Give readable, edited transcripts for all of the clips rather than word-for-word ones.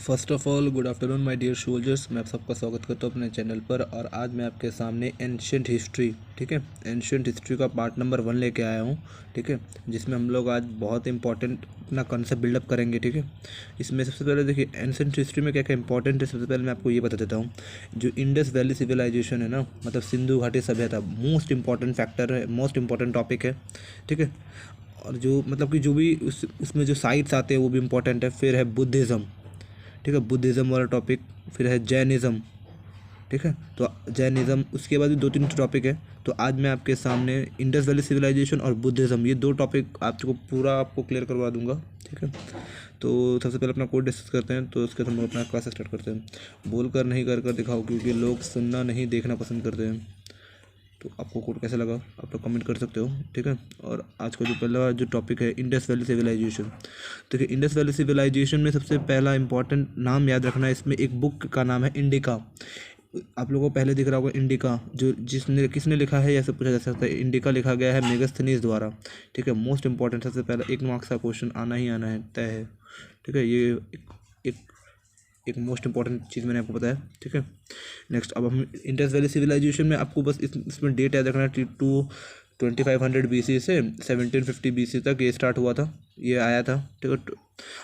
First of all good afternoon my dear soldiers. मैं आप सबका स्वागत करता हूँ अपने चैनल पर। और आज मैं आपके सामने एंशिएंट हिस्ट्री, ठीक है, एंशिएंट हिस्ट्री का पार्ट नंबर 1 लेके आया हूँ, ठीक है, जिसमें हम लोग आज बहुत इंपॉर्टेंट अपना कॉन्सेप्ट बिल्डअप करेंगे, ठीक है। इसमें सबसे पहले देखिए एंशिएंट हिस्ट्री में क्या क्या इंपॉर्टेंट है। सबसे पहले मैं आपको ये बता देता हूँ, जो इंडस वैली सिविलाइजेशन है ना, मतलब सिंधु घाटी सभ्यता, मोस्ट इंपॉर्टेंट फैक्टर है, मोस्ट इंपॉर्टेंट टॉपिक है, ठीक है। और जो मतलब कि जो भी उसमें जो साइट्स आते हैं वो भी इंपॉर्टेंट है। फिर है बुद्धिज़्म, ठीक है, बुद्धिज़्म वाला टॉपिक। फिर है जैनिज़्म, ठीक है, तो जैनिज़्म, उसके बाद भी 2-3 टॉपिक है। तो आज मैं आपके सामने इंडस वैली सिविलाइजेशन और बुद्धिज़्म, ये 2 टॉपिक आपको पूरा आपको क्लियर करवा दूंगा, ठीक है। तो सबसे पहले अपना कोड डिस्कस करते हैं, तो उसके बाद हम लोग अपना क्लास स्टार्ट करते हैं। बोल कर नहीं कर कर दिखाओ, क्योंकि लोग सुनना नहीं देखना पसंद करते हैं। तो आपको कोड कैसा लगा आप लोग कमेंट कर सकते हो, ठीक है। और आज का जो पहला जो टॉपिक है इंडस वैली सिविलाइजेशन। देखिए इंडस वैली सिविलाइजेशन में सबसे पहला इंपॉर्टेंट नाम याद रखना है। इसमें एक बुक का नाम है इंडिका। आप लोगों को पहले दिख रहा होगा इंडिका, जो किसने लिखा है ऐसे पूछा जा सकता है। इंडिका लिखा गया है मेगास्थनीज द्वारा, ठीक है। मोस्ट इंपॉर्टेंट, सबसे पहला 1 मार्क्स का क्वेश्चन आना ही आना है, तय है, ठीक है। ये एक एक मोस्ट इंपॉर्टेंट चीज़ मैंने आपको बताया, ठीक है। नेक्स्ट अब हम इंडस वैली सिविलाइजेशन में आपको बस इसमें डेट याद रखना है। 2500 BC से 1750 BC तक ये स्टार्ट हुआ था, ये आया था, ठीक है।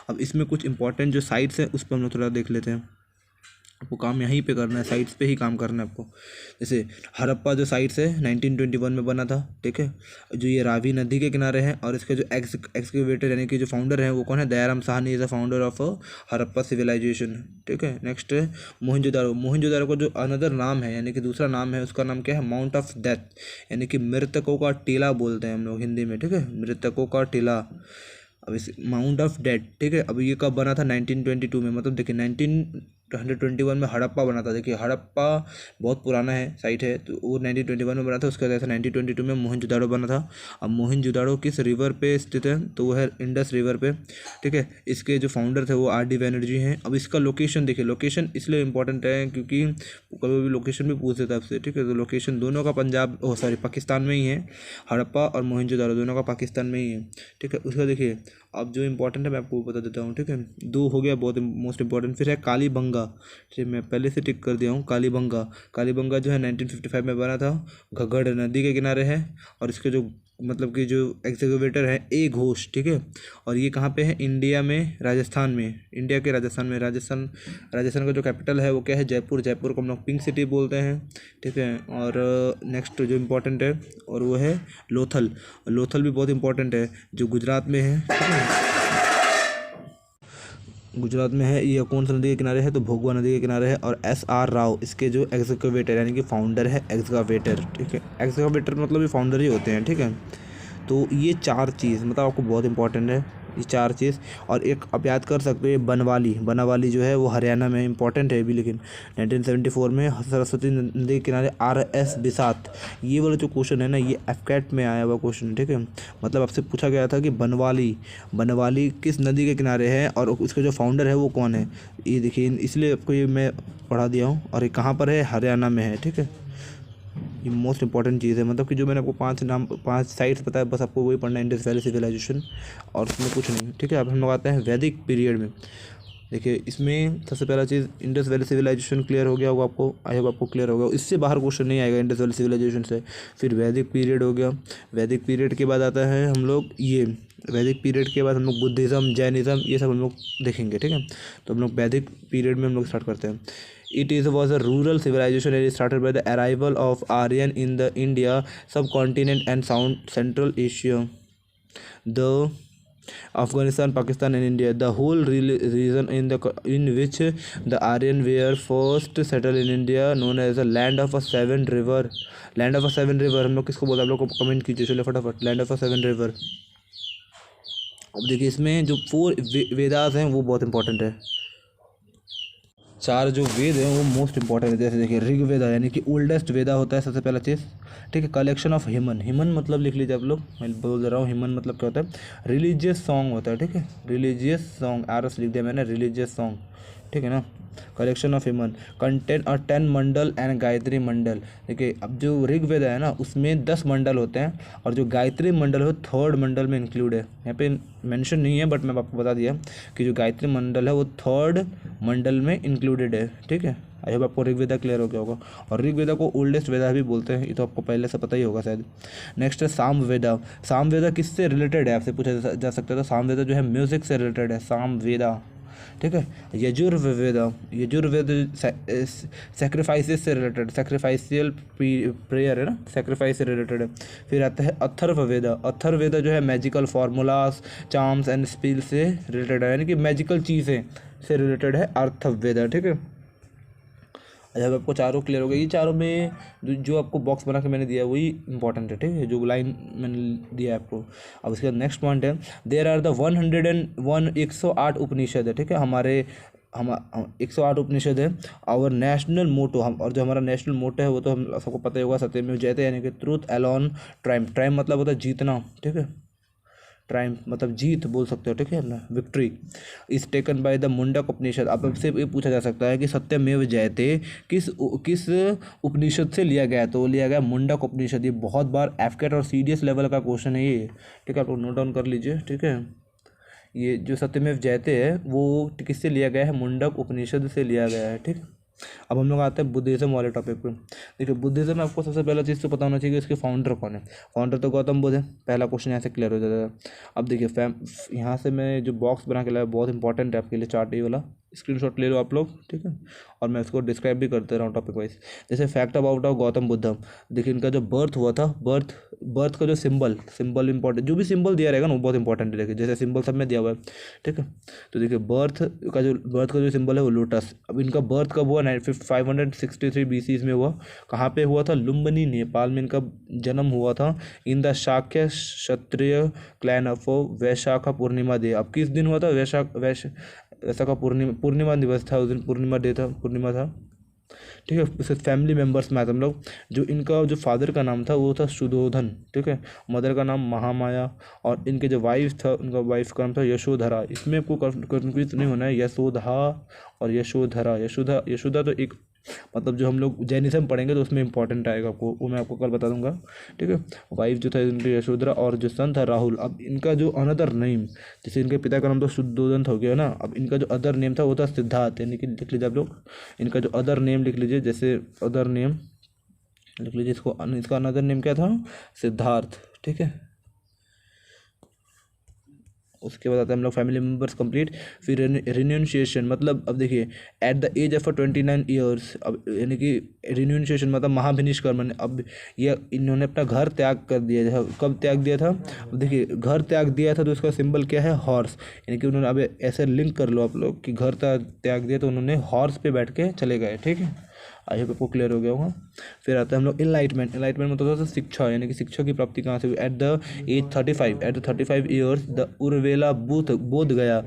अब इसमें कुछ इंपॉर्टेंट जो साइट्स हैं उस पर हम लोग थोड़ा देख लेते हैं। आपको काम यहीं पे करना है, साइट्स पे ही काम करना है आपको। जैसे हड़प्पा जो साइट्स है 1921 में बना था, ठीक है। जो ये रावी नदी के किनारे है, और इसके जो एक्सकेवेटर यानी कि जो फाउंडर है वो कौन है, Dayaram Sahni is the founder of Harappa civilization, ठीक है। नेक्स्ट है मोहनजोदारो। मोहनजोदारो का जो अनदर नाम है यानी कि दूसरा नाम है, उसका नाम क्या है, माउंट ऑफ डेथ, यानी कि मृतकों का टीला बोलते हैं हम लोग हिंदी में, ठीक है, मृतकों का टीला। अब इस माउंट ऑफ डेथ, ठीक है। अब ये कब बना था, 1922 में। मतलब देखिए 1921 में हड़प्पा बना था। देखिए हड़प्पा बहुत पुराना है, साइट है, तो वो 1921 में बना था। उसके बाद ऐसा 1922 में मोहनजोदाड़ो बना था। अब मोहनजोदाड़ो किस रिवर पे स्थित है, तो वो है इंडस रिवर पे, ठीक है। इसके जो फाउंडर थे वो RD बैनर्जी हैं। अब इसका लोकेशन देखिए, लोकेशन इसलिए इंपॉर्टेंट है क्योंकि कभी भी लोकेशन भी पूछ देता है आपसे, ठीक है। तो लोकेशन दोनों का पाकिस्तान में ही है। हड़प्पा और मोहनजोदाड़ो दोनों का पाकिस्तान में ही है, ठीक है। उसका देखिए अब जो इंपॉर्टेंट है मैं आपको बता देता हूँ, ठीक है। 2 हो गया बहुत मोस्ट इंपॉर्टेंट। फिर है कालीबंगा, ठीक है, मैं पहले से टिक कर दिया हूँ। कालीबंगा, कालीबंगा जो है 1955 में बना था, घग्गड़ नदी के किनारे है। और इसके जो मतलब कि जो एक्सकेवेटर है ए घोष, ठीक है। और ये कहाँ पे है, इंडिया में, राजस्थान में, इंडिया के राजस्थान में। राजस्थान का जो कैपिटल है वो क्या है, जयपुर। जयपुर को हम लोग पिंक सिटी बोलते हैं, ठीक है। और नेक्स्ट जो इम्पोर्टेंट है और वो है लोथल। लोथल भी बहुत इंपॉर्टेंट है, जो गुजरात में है, ठीक है। गुजरात में है। ये कौन सा नदी के किनारे है, तो भोगवा नदी के किनारे है। और SR राव इसके जो एक्सकेवेटर यानी कि फाउंडर है, एक्सकावेटर, ठीक है। एक्सकावेटर मतलब ये फाउंडर ही होते हैं, ठीक है। तो ये 4 चीज़ मतलब आपको बहुत इंपॉर्टेंट है, ये 4 चीज़। और एक आप याद कर सकते हो बनवाली, बनवाली जो है वो हरियाणा में इंपॉर्टेंट है भी, लेकिन 1974 में सरस्वती नदी के किनारे RS बिसात, ये वाला जो क्वेश्चन है ना, ये FCAT में आया हुआ क्वेश्चन है, ठीक है। मतलब आपसे पूछा गया था कि बनवाली किस नदी के किनारे है और उसका जो फाउंडर है वो कौन है। ये देखिए इसलिए आपको ये मैं पढ़ा दिया हूँ। और ये कहाँ पर है, हरियाणा में है, ठीक है। ये मोस्ट इंपॉर्टेंट चीज़ है, मतलब कि जो मैंने आपको 5 साइट्स बताया, बस आपको वही पढ़ना है, इंडस वैली सिविलाइजेशन, और उसमें कुछ नहीं, ठीक है। अब हम लोग आते हैं वैदिक पीरियड में। देखिए इसमें सबसे पहला चीज़ इंडस वैली सिविलाइजेशन क्लियर हो गया होगा आपको, आई होप आपको क्लियर होगा, इससे बाहर क्वेश्चन नहीं आएगा इंडस वैली सिविलाइजेशन से। फिर वैदिक पीरियड हो गया। वैदिक पीरियड के बाद आता है हम लोग ये, वैदिक पीरियड के बाद हम लोग बुद्धिज़्म, जैनिज़्म, ये सब हम लोग देखेंगे, ठीक है। तो हम लोग वैदिक पीरियड में हम लोग स्टार्ट करते हैं। It was a rural civilization that started by the arrival of Aryan in the India subcontinent and Central Asia. The Afghanistan, Pakistan, and India, the whole region in which the Aryan were first settled in India, known as the land of a 7 river. Land of a 7 river हम लोग किसको बोलते हैं, आप लोग को comment कीजिए चलो फटाफट। Land of a 7 river. अब देखिए इसमें जो 4 वेदास हैं वो बहुत इंपॉर्टेंट है। 4 जो वेद हैं वो मोस्ट इंपॉर्टेंट है। जैसे देखिए ऋग्वेदा यानी कि ओल्डेस्ट वेदा होता है सबसे पहला चीज़, ठीक है। कलेक्शन ऑफ हिमन, हिमन मतलब लिख लीजिए आप लोग, मैं बोल दे रहा हूँ हिमन मतलब क्या होता है, रिलीजियस सॉन्ग होता है, ठीक है। रिलीजियस सॉन्ग, RS लिख दिया मैंने, रिलीजियस सॉन्ग, ठीक है ना। कलेक्शन ऑफ ह्यूमन कंटेन और 10 मंडल एंड गायत्री मंडल। देखिए अब जो ऋग्वेद है ना उसमें 10 मंडल होते हैं और जो गायत्री मंडल है वो 3rd मंडल में इंक्लूड है। यहाँ पे मेंशन नहीं है बट मैं आपको बता दिया कि जो गायत्री मंडल है वो 3rd मंडल में इंक्लूडेड है। ठीक है, आई होप आपको ऋग्वेदा क्लियर हो गया होगा। और ऋग्वेदा को ओल्डेस्ट वेदा भी बोलते हैं, ये तो आपको पहले से पता ही होगा शायद। नेक्स्ट है सामवेदा। सामवेदा किससे रिलेटेड है आपसे पूछा जा सकता है। तो सामवेदा जो है म्यूजिक से रिलेटेड है, सामवेदा। ठीक है। यजुर्वेदा, यजुर्वेद सेक्रीफाइसेस से रिलेटेड, सेक्रीफाइशियल प्रेयर है ना, सेक्रीफाइस से रिलेटेड है। फिर आता है अथर्ववेदा। अथर्ववेदा जो है magical formulas, charms and spell से रिलेटेड है, यानी कि मैजिकल चीज़ें से रिलेटेड है अथर्ववेदा। ठीक है, जब आपको चारों क्लियर हो गए, ये चारों में जो आपको बॉक्स बना के मैंने दिया है वही इंपॉर्टेंट है। ठीक है, जो लाइन मैंने दिया है आपको। अब इसका नेक्स्ट पॉइंट है देयर आर द 101 108 उपनिषद है। ठीक है, हमारे हम 108 उपनिषद है। और नेशनल मोटो हम, और जो हमारा नेशनल मोटो है वो तो हम सबको पता ही होगा, सत्यमेव जयते, यानी कि ट्रूथ अलोन ट्रायम्फ। ट्रायम्फ मतलब होता है जीतना। ठीक है, ट्रायम्फ मतलब जीत बोल सकते हो। ठीक है ना, victory is taken by the Mundaka Upanishad. अब आपसे ये पूछा जा सकता है कि सत्यमेव जयते किस उपनिषद से लिया गया है, तो लिया गया मुंडक उपनिषद। ये बहुत बार एफकेट और सीडीएस लेवल का क्वेश्चन है ये। ठीक है, आप लोग नोट डाउन कर लीजिए। ठीक है, ये जो सत्यमेव जयते है वो किससे लिया गया है, मुंडक उपनिषद से लिया गया है। ठीक, अब हम लोग आते हैं बुद्धिज़्म वाले टॉपिक पे। देखिए बुद्धिज़्म में आपको सबसे पहला चीज़ तो पता होना चाहिए कि इसके फाउंडर कौन है। फाउंडर तो गौतम बुद्ध है। पहला क्वेश्चन यहाँ से क्लियर हो जाता है। अब देखिए यहाँ से मैं जो बॉक्स बना के लाया बहुत इंपॉर्टेंट है आपके लिए, चार्ट ये वाला स्क्रीनशॉट ले लो आप लोग। ठीक है, और मैं इसको डिस्क्राइब भी करते रहा हूँ टॉपिक वाइज। जैसे फैक्ट अबाउट गौतम बुद्धम। देखिए इनका जो बर्थ हुआ था, बर्थ का जो सिंबल इंपॉर्टेंट, जो भी सिंबल दिया रहेगा ना वो बहुत इंपॉर्टेंट है। देखिए जैसे सिंबल सब में दिया हुआ है। ठीक है, तो देखिए बर्थ का जो सिंबल है वो लोटस। अब इनका बर्थ कब हुआ, 563 BC में हुआ। कहाँ पे हुआ था, लुम्बिनी नेपाल में इनका जन्म हुआ था। In the Shakya Kshatriya clan of Vaishakha Purnima day. अब किस दिन हुआ था, वैशाखा पूर्णिमा दिवस था उस दिन, पूर्णिमा था। ठीक है, उसके फैमिली मेम्बर्स में आते हम लोग। जो इनका जो फादर का नाम था वो था सुधोधन। ठीक है, मदर का नाम महामाया। और इनके जो वाइफ था, उनका वाइफ का नाम था यशोधरा। इसमें आपको कन्फ्यूज नहीं होना है, यशोधा और यशोधरा। यशोदा तो एक मतलब जो हम लोग जैनिज्म पढ़ेंगे तो उसमें इंपॉर्टेंट आएगा आपको, वो मैं आपको कल बता दूंगा। ठीक है, वाइफ जो था इनकी यशोधरा और जो सन था राहुल। अब इनका जो अनदर नेम, जैसे इनके पिता का नाम तो शुद्धोधन हो गया ना, अब इनका जो अदर नेम था वो था सिद्धार्थ। यानी कि लिख लीजिए आप लोग, इनका जो अदर नेम लिख लीजिए, जैसे अदर नेम लिख लीजिए इसका अनदर नेम क्या था, सिद्धार्थ। ठीक है, उसके बाद आते हैं हम लोग फैमिली मेम्बर्स कंप्लीट। फिर रिन्यूनशिएशन मतलब, अब देखिए at the age of 29 years. अब यानी कि रिन्यूनशिएशन मतलब महाभिनिष्कर्मण। अब ये इन्होंने अपना घर त्याग कर दिया था। कब त्याग दिया था, अब देखिए घर त्याग दिया था तो इसका सिंबल क्या है, हॉर्स। यानी कि उन्होंने, अब ऐसे लिंक कर लो आप लोग कि घर त्याग दिया तो उन्होंने हॉर्स पे बैठ के चले गए। ठीक है, आई होप आपको क्लियर हो गया होगा। फिर आता है हम लोग इनलाइटमेंट। इनलाइटमेंट मतलब होता है शिक्षा, यानी कि शिक्षा की प्राप्ति कहाँ से हुई। At the age 35 years the Uruvela Bodh Gaya.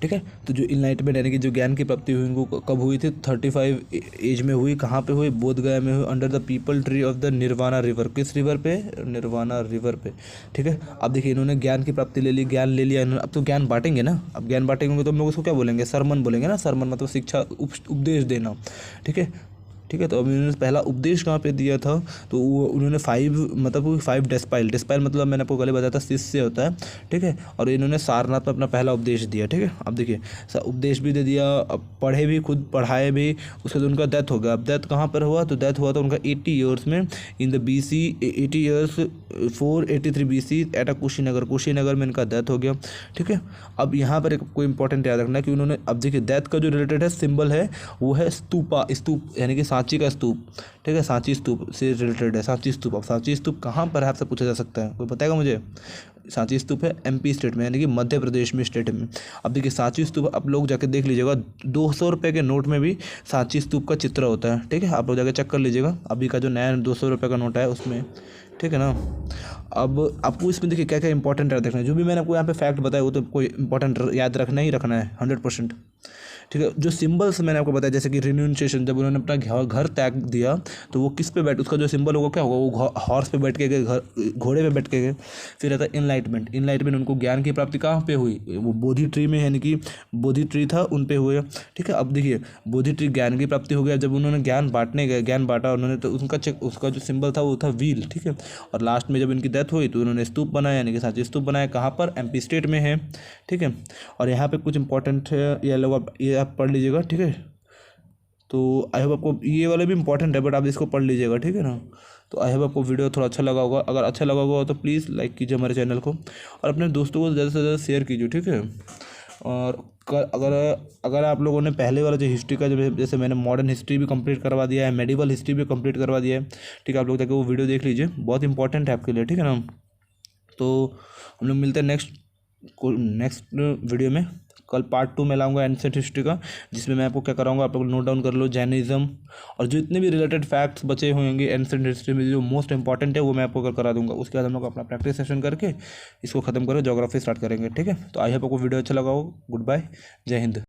ठीक है, तो जो इनलाइटमेंट यानी कि जो ज्ञान की प्राप्ति हुई उनको कब हुई थी, 35 एज में हुई। कहाँ पे हुई, बोध गया में हुई। Under the peepal tree of the Nirvana river. किस रिवर पे, निर्वाणा रिवर पे। ठीक है, अब देखिए इन्होंने ज्ञान की प्राप्ति ले ली, ज्ञान ले लिया इन्होंने। अब तो ज्ञान बांटेंगे ना, अब ज्ञान बांटेंगे तो हम लोग उसको क्या बोलेंगे, सरमन बोलेंगे ना। सरमन मतलब शिक्षा, उपदेश देना। ठीक है, तो अब इन्होंने पहला उपदेश कहाँ पे दिया था, तो वो उन्होंने 5 डेस्पाइल मतलब मैंने आपको पहले बताया था शिष्य होता है। ठीक है, और इन्होंने सारनाथ में अपना पहला उपदेश दिया। ठीक है, अब देखिए उपदेश भी दे दिया, अब पढ़े भी, खुद पढ़ाए भी। उसके बाद उनका डेथ हो गया। अब डेथ कहाँ पर हुआ, तो डेथ हुआ था उनका 80 ईयर्स में, in the BC 80 years 483 BC at Kushinagar में इनका डेथ हो गया। ठीक है, अब यहाँ पर एक कोई इंपॉर्टेंट याद रखना कि उन्होंने, अब देखिए डेथ का जो रिलेटेड है सिंबल है वो है स्तूप यानी कि सांची का स्तूप। ठीक है, सांची स्तूप से रिलेटेड है सांची स्तूप। अब सांची स्तूप कहाँ पर है आपसे पूछा जा सकता है, कोई बताएगा मुझे। सांची स्तूप है MP स्टेट में, यानी कि मध्य प्रदेश में स्टेट में। अब देखिए सांची स्तूप आप लोग जाके देख लीजिएगा, 200 रुपये के नोट में भी सांची स्तूप का चित्र होता है। ठीक है, आप लोग जाके चेक कर लीजिएगा, अभी का जो नया 200 रुपये का नोट है उसमें। ठीक है ना, अब आपको इसमें देखिए क्या क्या इंपॉर्टेंट है देखना है। जो भी मैंने आपको यहाँ पे फैक्ट बताया वो तो कोई इंपॉर्टेंट याद रखना ही रखना है 100%। ठीक है। जो सिंबल्स मैंने आपको बताया, जैसे कि रिन्यूंसिएशन, जब उन्होंने अपना घर त्याग दिया तो वो किस पे बैठ, उसका जो सिंबल होगा क्या होगा, वो हॉर्स पे बैठ के गए, घोड़े पे बैठ के गए। फिर रहता है इनलाइटमेंट। इनलाइटमेंट उनको ज्ञान की प्राप्ति कहाँ पे हुई, वो बोधि ट्री में, यानी कि बोधि ट्री था उन पे हुए। ठीक है। अब देखिए बोधि ट्री ज्ञान की प्राप्ति हो गया, जब उन्होंने ज्ञान बांटने गए, ज्ञान बांटा उन्होंने, तो उसका जो सिंबल था वो था व्हील। ठीक है। और लास्ट में जब इनकी डेथ हुई तो उन्होंने स्तूप बनाया, यानी कि सांची स्तूप बनाया, कहाँ पर, एमपी स्टेट में है। ठीक है। और यहाँ पे कुछ इंपॉर्टेंट है, ये लोग ये आप पढ़ लीजिएगा। ठीक है। तो आई होप आपको ये वाले भी इंपॉर्टेंट है, बट आप इसको पढ़ लीजिएगा। ठीक है ना। तो आई होप आपको वीडियो थोड़ा अच्छा लगा होगा। अगर अच्छा लगा होगा तो प्लीज़ लाइक कीजिए हमारे चैनल को, और अपने दोस्तों को ज़्यादा से ज़्यादा शेयर कीजिए। ठीक है। और अगर अगर आप लोगों ने पहले वाला जो हिस्ट्री का, जैसे मैंने मॉडर्न हिस्ट्री भी कंप्लीट करवा दिया है, मेडिवल हिस्ट्री भी कंप्लीट करवा दिया है। ठीक है। आप लोग जाके वो वीडियो देख लीजिए, बहुत इंपॉर्टेंट है आपके लिए। ठीक है ना। तो हम लोग मिलते हैं नेक्स्ट वीडियो में। कल पार्ट 2 में लाऊंगा एंशिएंट हिस्ट्री का, जिसमें मैं आपको क्या कराऊंगा, आप लोग नोट डाउन कर लो, जैनिज्म और जितने भी रिलेटेड फैक्ट्स बचे होंगे एंशिएंट हिस्ट्री में जो मोस्ट इंपॉर्टेंट है वो मैं आपको करा दूंगा। उसके बाद हम लोग अपना प्रैक्टिस सेशन करके इसको खत्म करें, ज्योग्राफी स्टार्ट करेंगे। ठीक है। तो आई होप आपको वीडियो अच्छा लगा हो। गुड बाय, जय हिंद।